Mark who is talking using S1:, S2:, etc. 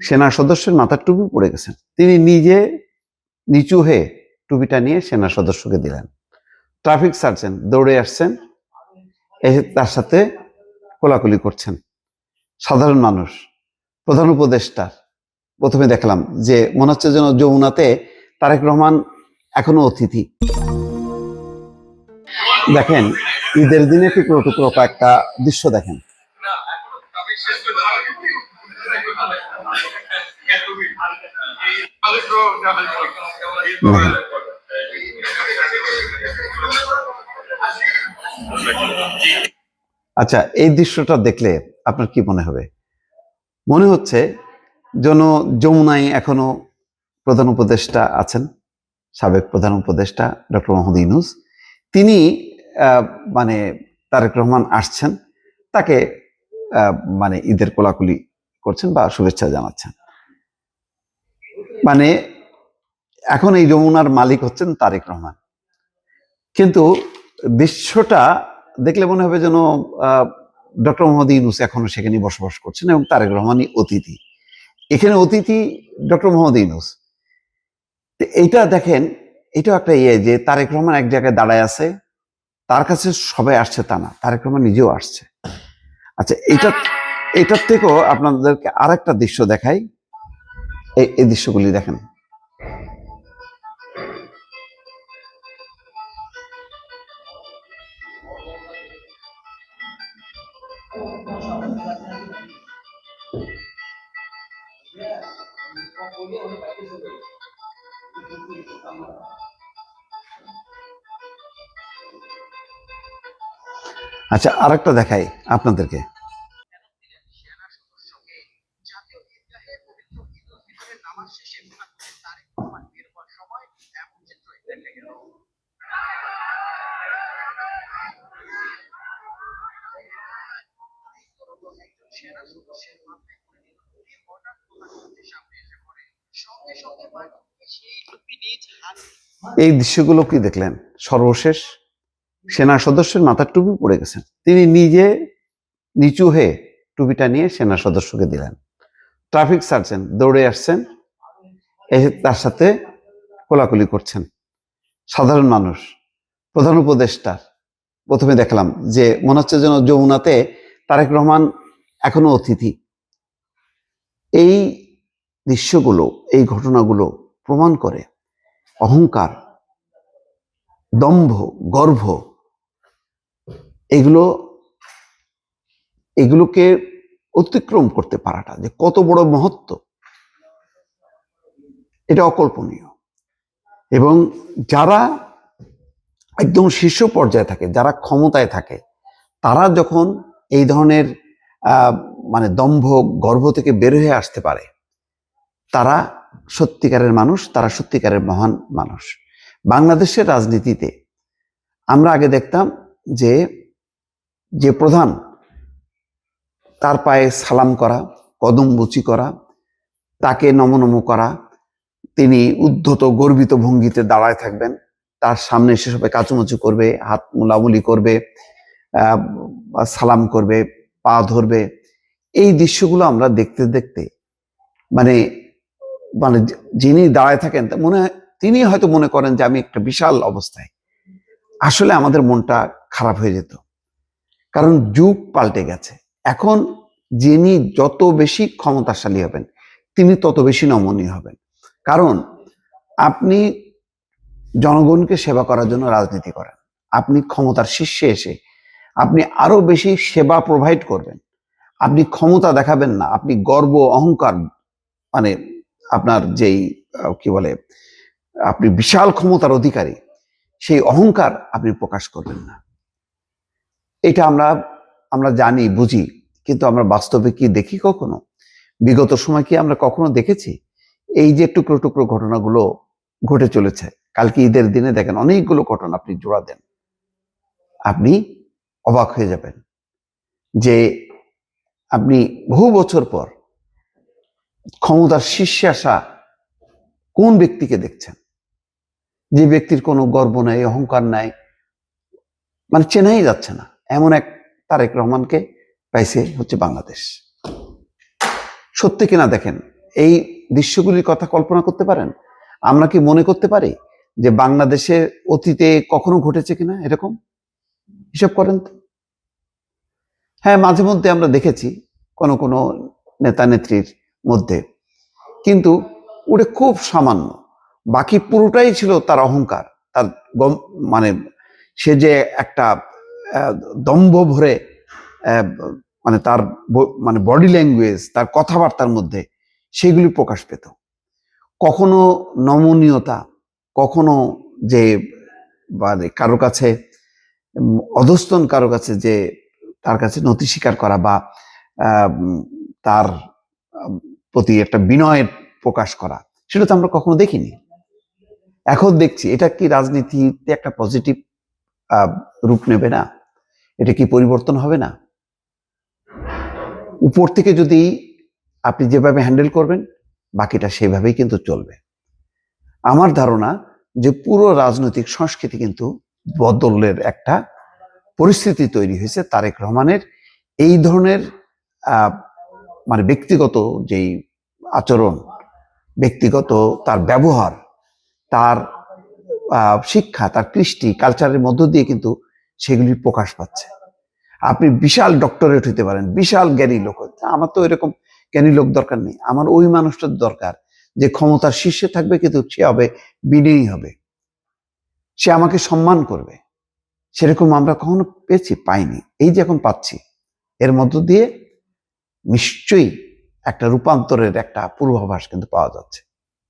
S1: সেনা সদস্যের মাথার টুপি পড়ে গেছেন, তিনি নিজে নিচু হয়ে টুপিটা নিয়ে সেনা সদস্যকে দিলেন। ট্রাফিক সার্জেন্ট দৌড়ে আসছেন, এসে তার সাথে কোলাকুলি করছেন। সাধারণ মানুষ, প্রধান উপদেষ্টা, প্রথমে দেখলাম যে মনে হচ্ছে যেন যমুনাতে তারেক রহমান এখনো অতিথি। দেখেন, ঈদের দিনে টুকরো টুকরো কয়েকটা দৃশ্য দেখেন। আচ্ছা, এই দৃশ্যটা দেখলে আপনার কি মনে হবে? মনে হচ্ছে যেন যমুনায় এখনো প্রধান উপদেষ্টা আছেন, সাবেক প্রধান উপদেষ্টা ডক্টর মোহাম্মদ ইউনূস। তিনি মানে তারেক রহমান আসছেন, তাকে মানে ঈদের কোলাকুলি করছেন বা শুভেচ্ছা জানাচ্ছেন। মানে এখন এই যমুনার মালিক হচ্ছেন তারেক রহমান। কিন্তু দৃশ্যটা দেখলে মনে হবে যেন ডক্টর মোহাম্মদ ইউনূস এখনো সেখানে বসবাস করছেন এবং তারেক রহমানই অতিথি। এখানে অতিথি ডক্টর মোহাম্মদ ইউনূস। এইটা দেখেন, এটাও একটা যে তারেক রহমান এক জায়গায় দাঁড়ায় আছে, তার কাছে সবাই আসছে তা না, তারেক রহমান নিজেও আসছে। আচ্ছা, এটার থেকেও আপনাদেরকে আর একটা দৃশ্য দেখাই। এই দৃশ্যগুলি দেখেন। আচ্ছা, আরেকটা দেখাই আপনাদেরকে। এই দৃশ্যগুলো কি দেখলেন? সর্বশেষ সেনা সদস্যের মাথার টুপি পড়ে গেছেন, তিনি নিজে নিচু হয়ে টুপিটা নিয়ে সেনা সদস্যকে দিলেন। ট্রাফিক সার্জেন্ট দৌড়ে আসছেন, এসে তার সাথে কোলাকুলি করছেন। সাধারণ মানুষ, প্রধান উপদেষ্টা, প্রথমে দেখলাম যে মনে হচ্ছে যেন যমুনাতে তারেক রহমান এখনো অতিথি। এই দৃশ্যগুলো, এই ঘটনাগুলো প্রমাণ করে অহংকার, দম্ভ, গর্ব, এগুলোকে অতিক্রম করতে পারাটা যে কত বড় মহত্ব, এটা অকল্পনীয়। এবং যারা একদম শীর্ষ পর্যায়ে থাকে, যারা ক্ষমতায় থাকে, তারা যখন এই ধরনের মানে দম্ভ, গর্ব থেকে বের হয়ে আসতে পারে, তারা সত্যিকারের মানুষ, তারা সত্যিকারের মহান মানুষ। বাংলাদেশের রাজনীতিতে আমরা আগে দেখতাম যে যে প্রধান, তার পায়ে সালাম করা, কদমবুচি করা, তাকে নমনম করা, তিনি উদ্ধত গর্বিত ভঙ্গিতে দাঁড়ায় থাকবেন, তার সামনে এসে সবাই কাচুমাচু করবে, হাত মুলামুলি করবে, সালাম করবে, পা ধরবে। এই দৃশ্যগুলো আমরা দেখতে দেখতে মানে মানে যিনি দাঁড়ায় থাকেন মনে হয় তিনি হয়তো মনে করেন যে আমি একটা বিশাল অবস্থায়। আসলে আমাদের মনটা খারাপ হয়ে যেত, কারণ যুগ পাল্টে গেছে। এখন যিনি যত বেশি ক্ষমতাশালী হবেন, তিনি তত বেশি নমনীয় হবেন। কারণ আপনি জনগণকে সেবা করার জন্য রাজনীতি করেন, আপনি ক্ষমতার শীর্ষে এসে আপনি আরো বেশি সেবা প্রোভাইড করবেন, আপনি ক্ষমতা দেখাবেন না, আপনি গর্ব, অহংকার, মানে আপনার যেই কি বলে আপনি বিশাল ক্ষমতার অধিকারী, সেই অহংকার আপনি প্রকাশ করবেন না। এটা আমরা জানি, বুঝি, কিন্তু আমরা বাস্তবে কি দেখি কখনো? বিগত সময় কি আমরা কখনো দেখেছি? এই যে টুকরো টুকরো ঘটনাগুলো ঘটে চলেছে, কালকে ঈদের দিনে দেখেন অনেকগুলো ঘটনা আপনি জোড়া দেন, আপনি অবাক হয়ে যাবেন যে আপনি বহু বছর পর ক্ষমতার শীর্ষে আসা কোন ব্যক্তিকে দেখছেন, যে ব্যক্তির কোনো গর্ব নাই, অহংকার নাই, মানে চেনাই যাচ্ছে না। এমন এক তারেক রহমানকে পাইছে হচ্ছে বাংলাদেশ। সত্যি কিনা দেখেন, এই দৃশ্যগুলির কথা কল্পনা করতে পারেন? আমরা কি মনে করতে পারি যে বাংলাদেশে অতীতে কখনো ঘটেছে কিনা এরকম? হিসাব করেন তো। হ্যাঁ, মাঝে মধ্যে আমরা দেখেছি কোনো কোনো নেতা নেত্রীর মধ্যে, কিন্তু ওটা খুব সামান্য। বাকি পুরোটাই ছিল তার অহংকার, তার মানে সে যে একটা দম্ভ ভরে মানে তার মানে বডি ল্যাঙ্গুয়েজ, তার কথাবার্তার মধ্যে সেগুলি প্রকাশ পেত। কখনো নমনীয়তা, কখনো যে মানে কারো কাছে অধস্তন কারো কাছে যে তার কাছে নতি স্বীকার করা বা তার প্রতি একটা বিনয়ের প্রকাশ করা, সেটা তো আমরা কখনো দেখিনি। এখন দেখছি এটা কি রাজনীতিতে একটা পজিটিভ রূপ নেবে না? এটা কি পরিবর্তন হবে না? উপর থেকে যদি আপনি যেভাবে হ্যান্ডেল করবেন, বাকিটা সেভাবেই কিন্তু চলবে। আমার ধারণা যে পুরো রাজনৈতিক সংস্কৃতি কিন্তু বদলের একটা পরিস্থিতি তৈরি হয়েছে তারেক রহমানের এই ধরনের মানে ব্যক্তিগত যেই আচরণ, ব্যক্তিগত তার ব্যবহার, তার শিক্ষা, তার কৃষ্টি কালচারের মধ্য দিয়ে কিন্তু সেগুলি প্রকাশ পাচ্ছে। আপনি বিশাল ডক্টরেট হইতে পারেন, বিশাল জ্ঞানী লোক, আমার তো এরকম জ্ঞানী লোক দরকার নেই। আমার ওই মানুষটার দরকার যে ক্ষমতার শীর্ষে থাকবে, কিন্তু সে হবে বিনয়ী হবে, সে আমাকে সম্মান করবে। সেরকম আমরা কখনো পেয়েছি? পাইনি। এই যে এখন পাচ্ছি, এর মধ্য দিয়ে নিশ্চয়ই একটা রূপান্তরের একটা পূর্বাভাস কিন্তু পাওয়া যাচ্ছে।